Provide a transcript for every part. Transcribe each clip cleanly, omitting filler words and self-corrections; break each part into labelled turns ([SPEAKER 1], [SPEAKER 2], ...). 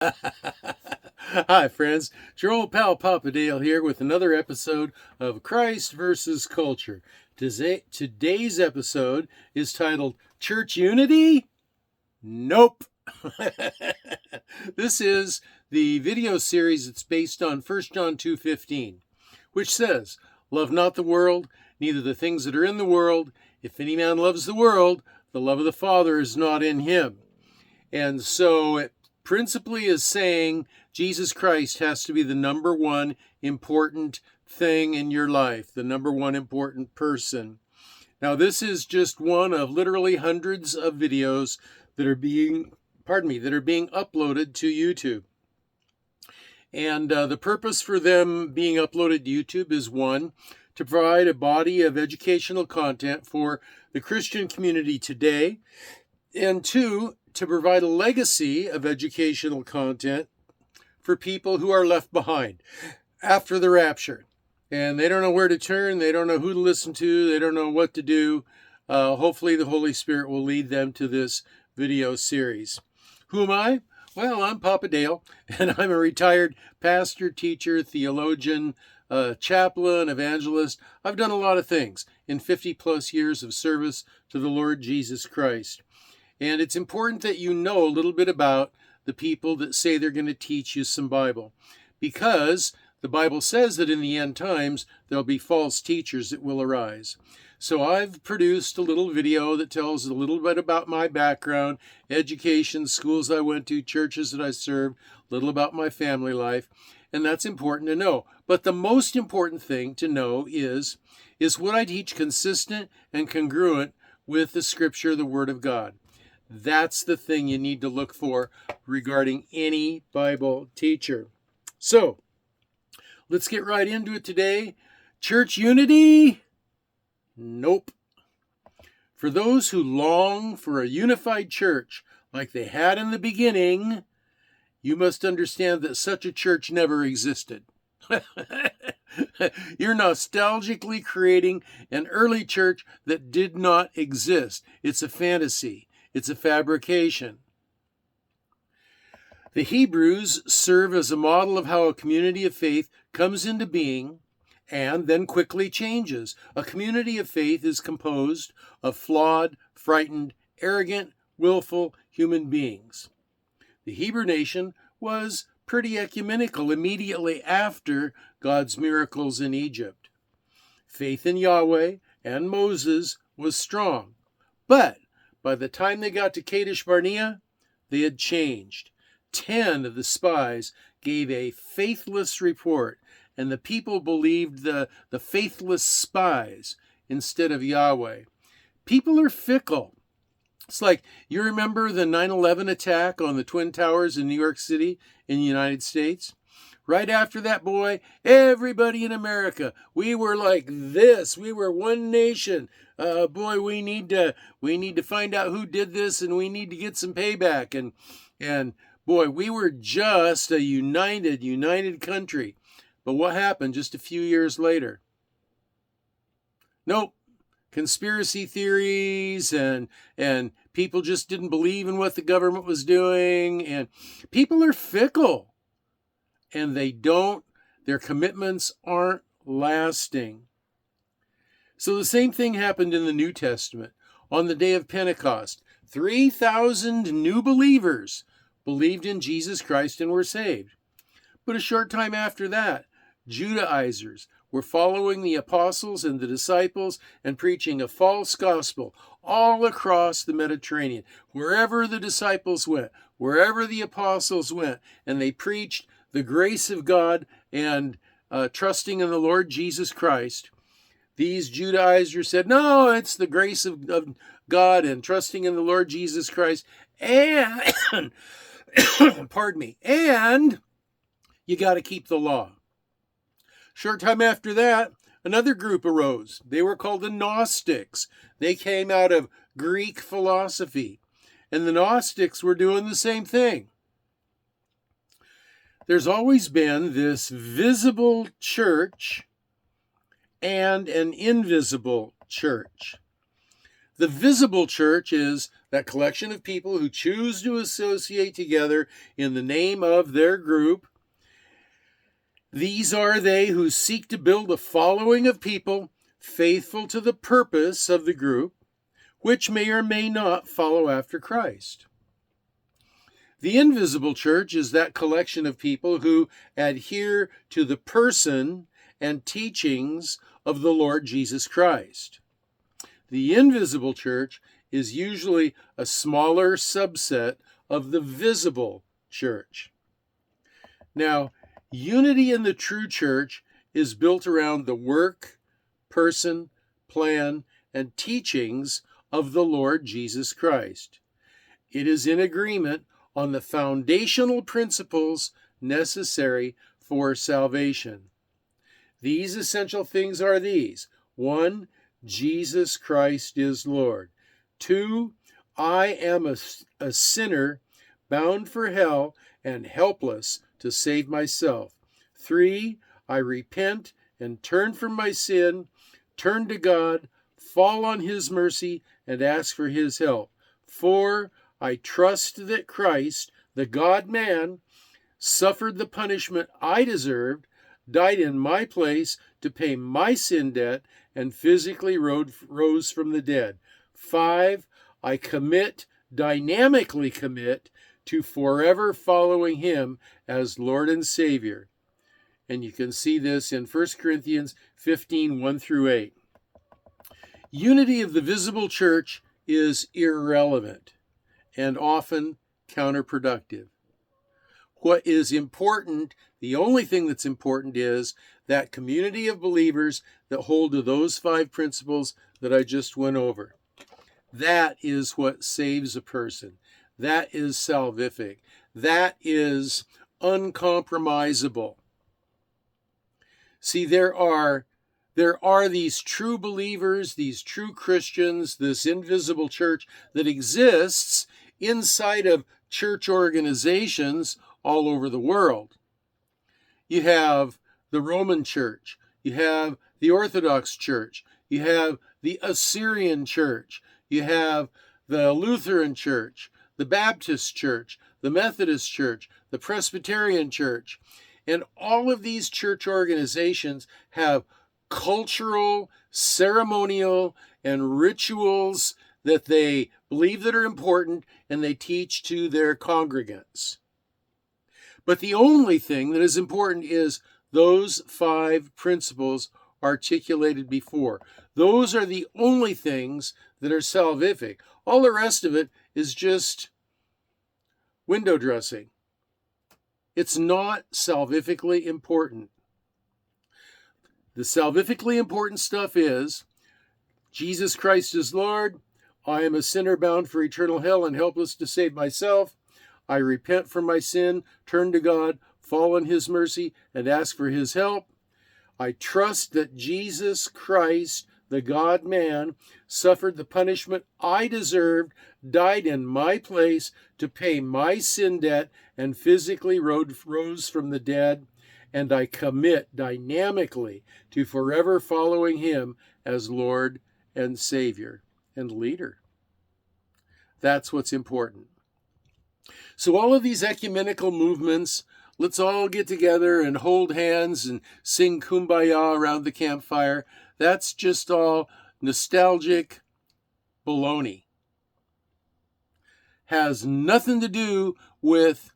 [SPEAKER 1] Hi, friends. It's your old pal Papa Dale here with another episode of Christ versus Culture. Today's episode is titled Church Unity? Nope. This is the video series that's based on 1 John 2:15, which says, "Love not the world, neither the things that are in the world. If any man loves the world, the love of the Father is not in him." And so it principally is saying Jesus Christ has to be the number one important thing in your life, the number one important person. Now, this is just one of literally hundreds of videos that are being uploaded to YouTube. And the purpose for them being uploaded to YouTube is, one, to provide a body of educational content for the Christian community today, and two, to provide a legacy of educational content for people who are left behind after the rapture. And they don't know where to turn, they don't know who to listen to, they don't know what to do. Hopefully the Holy Spirit will lead them to this video series. Who am I? Well, I'm Papa Dale, and I'm a retired pastor, teacher, theologian, chaplain, evangelist. I've done a lot of things in 50 plus years of service to the Lord Jesus Christ. And it's important that you know a little bit about the people that say they're going to teach you some Bible, because the Bible says that in the end times, there'll be false teachers that will arise. So I've produced a little video that tells a little bit about my background, education, schools I went to, churches that I served, a little about my family life, and that's important to know. But the most important thing to know is what I teach consistent and congruent with the Scripture, the Word of God. That's the thing you need to look for regarding any Bible teacher. So, let's get right into it today. Church unity? Nope. For those who long for a unified church like they had in the beginning, you must understand that such a church never existed. You're nostalgically creating an early church that did not exist. It's a fantasy. It's a fabrication. The Hebrews serve as a model of how a community of faith comes into being and then quickly changes. A community of faith is composed of flawed, frightened, arrogant, willful human beings. The Hebrew nation was pretty ecumenical immediately after God's miracles in Egypt. Faith in Yahweh and Moses was strong, but by the time they got to Kadesh Barnea, they had changed. 10 of the spies gave a faithless report, and the people believed the faithless spies instead of Yahweh. People are fickle. It's like, you remember the 9/11 attack on the Twin Towers in New York City in the United States? Right after that, boy, everybody in America, we were like this. We were one nation. Boy, we need to find out who did this, and we need to get some payback. And boy, we were just a united country. But what happened just a few years later? Nope. Conspiracy theories and people just didn't believe in what the government was doing, and people are fickle. And their commitments aren't lasting. So the same thing happened in the New Testament. On the day of Pentecost, 3,000 new believers believed in Jesus Christ and were saved. But a short time after that, Judaizers were following the apostles and the disciples and preaching a false gospel all across the Mediterranean. Wherever the disciples went, wherever the apostles went, and they preached the grace of God and trusting in the Lord Jesus Christ, these Judaizers said, no, it's the grace of God and trusting in the Lord Jesus Christ, and pardon me, and you got to keep the law. Short time after that, another group arose. They were called the Gnostics. They came out of Greek philosophy, and the Gnostics were doing the same thing. There's always been this visible church and an invisible church. The visible church is that collection of people who choose to associate together in the name of their group. These are they who seek to build a following of people faithful to the purpose of the group, which may or may not follow after Christ. The invisible church is that collection of people who adhere to the person and teachings of the Lord Jesus Christ. The invisible church is usually a smaller subset of the visible church. Now, unity in the true church is built around the work, person, plan, and teachings of the Lord Jesus Christ. It is in agreement on the foundational principles necessary for salvation. These essential things are these. 1, Jesus Christ is Lord. 2, I am a sinner bound for hell and helpless to save myself. 3, I repent and turn from my sin, turn to God, fall on His mercy, and ask for His help. 4, I trust that Christ, the God-man, suffered the punishment I deserved, died in my place to pay my sin debt, and physically rose from the dead. 5, I dynamically commit to forever following Him as Lord and Savior. And you can see this in 1 Corinthians 15, 1 through 8. Unity of the visible church is irrelevant and often counterproductive. What is important, the only thing that's important, is that community of believers that hold to those 5 principles that I just went over. That is what saves a person. That is salvific. That is uncompromisable. See, there are these true believers, these true Christians, this invisible church that exists inside of church organizations all over the world. You have the Roman Church, you have the Orthodox Church, you have the Assyrian Church, you have the Lutheran Church, the Baptist Church, the Methodist Church, the Presbyterian Church. And all of these church organizations have cultural, ceremonial, and rituals that they believe that are important, and they teach to their congregants. But the only thing that is important is those 5 principles articulated before. Those are the only things that are salvific. All the rest of it is just window dressing. It's not salvifically important. The salvifically important stuff is Jesus Christ is Lord. I am a sinner bound for eternal hell and helpless to save myself. I repent from my sin, turn to God, fall on His mercy, and ask for His help. I trust that Jesus Christ, the God-man, suffered the punishment I deserved, died in my place to pay my sin debt, and physically rose from the dead. And I commit dynamically to forever following Him as Lord and Savior and leader. That's what's important. So all of these ecumenical movements, let's all get together and hold hands and sing Kumbaya around the campfire. That's just all nostalgic baloney. Has nothing to do with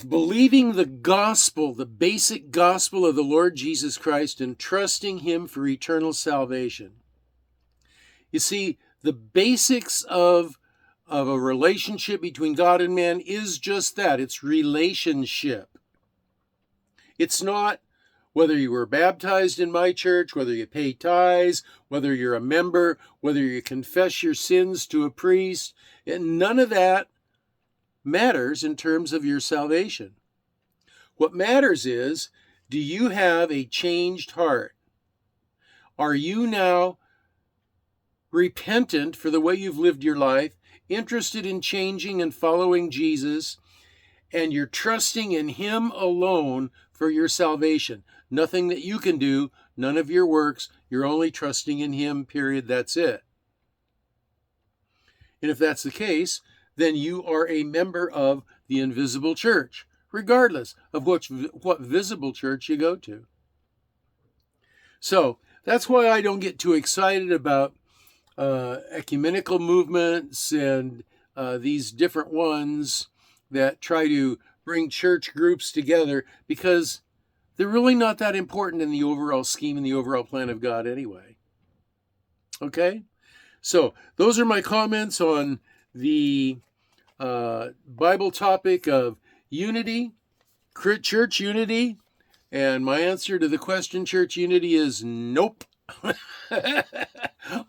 [SPEAKER 1] believing the gospel, the basic gospel of the Lord Jesus Christ, and trusting Him for eternal salvation. You see, the basics of a relationship between God and man is just that. It's relationship. It's not whether you were baptized in my church, whether you pay tithes, whether you're a member, whether you confess your sins to a priest. And none of that matters in terms of your salvation. What matters is, do you have a changed heart? Are you now repentant for the way you've lived your life, interested in changing and following Jesus, and you're trusting in Him alone for your salvation? Nothing that you can do, none of your works. You're only trusting in him, period. That's it. And if that's the case, then you are a member of the invisible church, regardless of what visible church you go to. So that's why I don't get too excited about ecumenical movements and these different ones that try to bring church groups together, because they're really not that important in the overall scheme and the overall plan of God anyway. Okay? So those are my comments on the Bible topic of unity, church unity. And my answer to the question, church unity, is nope.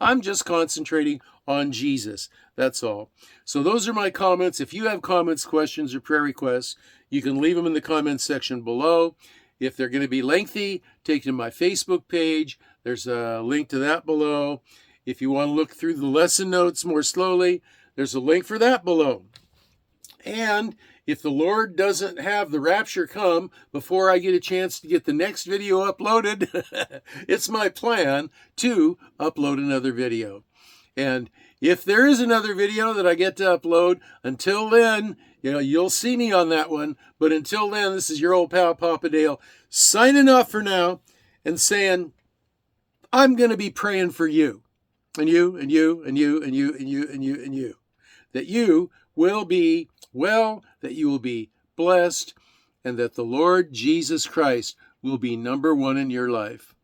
[SPEAKER 1] I'm just concentrating on Jesus. That's all. So those are my comments. If you have comments, questions, or prayer requests, you can leave them in the comments section below. If they're going to be lengthy, take them to my Facebook page. There's a link to that below. If you want to look through the lesson notes more slowly, there's a link for that below. And if the Lord doesn't have the rapture come before I get a chance to get the next video uploaded, it's my plan to upload another video. And if there is another video that I get to upload, until then, you'll see me on that one. But until then, this is your old pal Papa Dale signing off for now and saying, I'm going to be praying for you and you and you and you and you and you and you and you, that you will be well, that you will be blessed, and that the Lord Jesus Christ will be number one in your life.